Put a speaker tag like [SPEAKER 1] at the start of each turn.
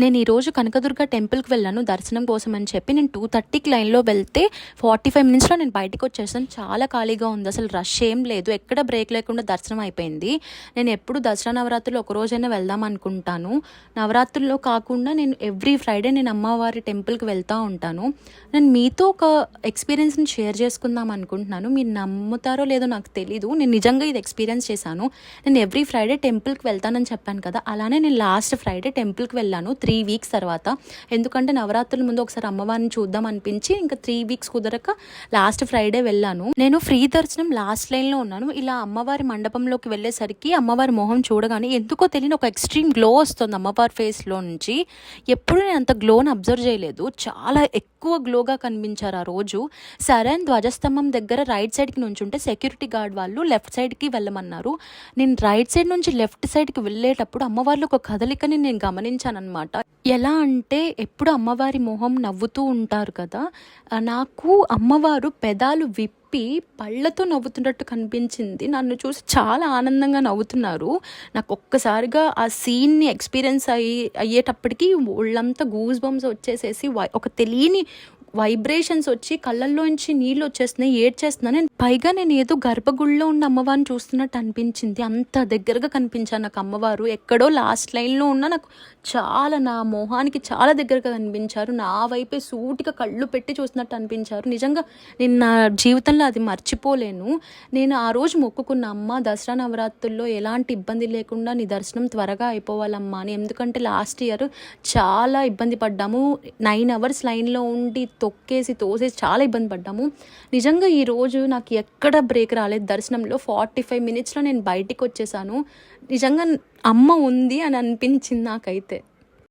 [SPEAKER 1] నేను ఈరోజు కనకదుర్గ టెంపుల్కి వెళ్ళాను దర్శనం కోసం అని చెప్పి. నేను 2:30కి లైన్లో వెళ్తే 45 మినిట్స్లో నేను బయటకు వచ్చేసాను. చాలా ఖాళీగా ఉంది, అసలు రష్ ఏం లేదు, ఎక్కడ బ్రేక్ లేకుండా దర్శనం అయిపోయింది. నేను ఎప్పుడు దసరా నవరాత్రులు ఒక రోజైనా వెళ్దాం అనుకుంటాను. నవరాత్రుల్లో కాకుండా నేను ఎవ్రీ ఫ్రైడే నేను అమ్మవారి టెంపుల్కి వెళ్తూ ఉంటాను. నేను మీతో ఒక ఎక్స్పీరియన్స్ని షేర్ చేసుకుందాం అనుకుంటున్నాను. మీరు నమ్ముతారో లేదో నాకు తెలీదు, నేను నిజంగా ఇది ఎక్స్పీరియన్స్ చేశాను. నేను ఎవ్రీ ఫ్రైడే టెంపుల్కి వెళ్తానని చెప్పాను కదా, అలానే నేను లాస్ట్ ఫ్రైడే టెంపుల్కి వెళ్ళాను 3 వీక్స్ తర్వాత. ఎందుకంటే నవరాత్రుల ముందు ఒకసారి అమ్మవారిని చూద్దాం అనిపించి ఇంకా 3 వీక్స్ కుదరక లాస్ట్ ఫ్రైడే వెళ్ళాను. నేను ఫ్రీ దర్శనం లాస్ట్ లైన్లో ఉన్నాను. ఇలా అమ్మవారి మండపంలోకి వెళ్ళేసరికి అమ్మవారి మొహం చూడగానే ఎందుకో తెలియని ఒక ఎక్స్ట్రీమ్ గ్లో వస్తుంది అమ్మవారి ఫేస్లో నుంచి. ఎప్పుడు నేను అంత గ్లోని అబ్జర్వ్ చేయలేదు, చాలా ఎక్కువ గ్లోగా కనిపించారు ఆ రోజు. సరే అని ధ్వజస్తంభం దగ్గర రైట్ సైడ్కి నుంచి ఉంటే సెక్యూరిటీ గార్డ్ వాళ్ళు లెఫ్ట్ సైడ్కి వెళ్ళమన్నారు. నేను రైట్ సైడ్ నుంచి లెఫ్ట్ సైడ్కి వెళ్ళేటప్పుడు అమ్మవారిలో ఒక కదలికని నేను గమనించాను అనమాట. ఎలా అంటే ఎప్పుడు అమ్మవారి మొహం నవ్వుతూ ఉంటారు కదా, నాకు అమ్మవారు పెదాలు విప్పి పళ్ళతో నవ్వుతున్నట్టు కనిపించింది. నన్ను చూసి చాలా ఆనందంగా నవ్వుతున్నారు. నాకు ఒక్కసారిగా ఆ సీన్ని ఎక్స్పీరియన్స్ అయ్యేటప్పటికి ఒళ్ళంతా గూస్ బంప్స్ వచ్చేసేసి ఒక తెలియని వైబ్రేషన్స్ వచ్చి కళ్ళల్లోంచి నీళ్ళు వచ్చేస్తున్నాయి, ఏడ్చేస్తున్నాను. పైగా నేను ఏదో గర్భగుడిలో ఉన్న అమ్మవారిని చూస్తున్నట్టు అనిపించింది. అంత దగ్గరగా కనిపించాను నాకు అమ్మవారు. ఎక్కడో లాస్ట్ లైన్లో ఉన్న నాకు చాలా, నా మొహానికి చాలా దగ్గరగా కనిపించారు. నా వైపే సూటిగా కళ్ళు పెట్టి చూస్తున్నట్టు అనిపించారు. నిజంగా నేను నా జీవితంలో అది మర్చిపోలేను. నేను ఆ రోజు మొక్కుకున్న, అమ్మ దసరా నవరాత్రుల్లో ఎలాంటి ఇబ్బంది లేకుండా నీ దర్శనం త్వరగా అయిపోవాలమ్మా అని. ఎందుకంటే లాస్ట్ ఇయర్ చాలా ఇబ్బంది పడ్డాము, 9 అవర్స్ లైన్లో ఉండి తొక్కేసి తోసేసి చాలా ఇబ్బంది పడ్డాము. నిజంగా ఈరోజు నాకు ఎక్కడ బ్రేక్ రాలేదు. దర్శనంలో 45 మినిట్స్లో నేను బయటికి వచ్చేసాను. నిజంగా అమ్మ ఉంది అని అనిపించింది నాకైతే.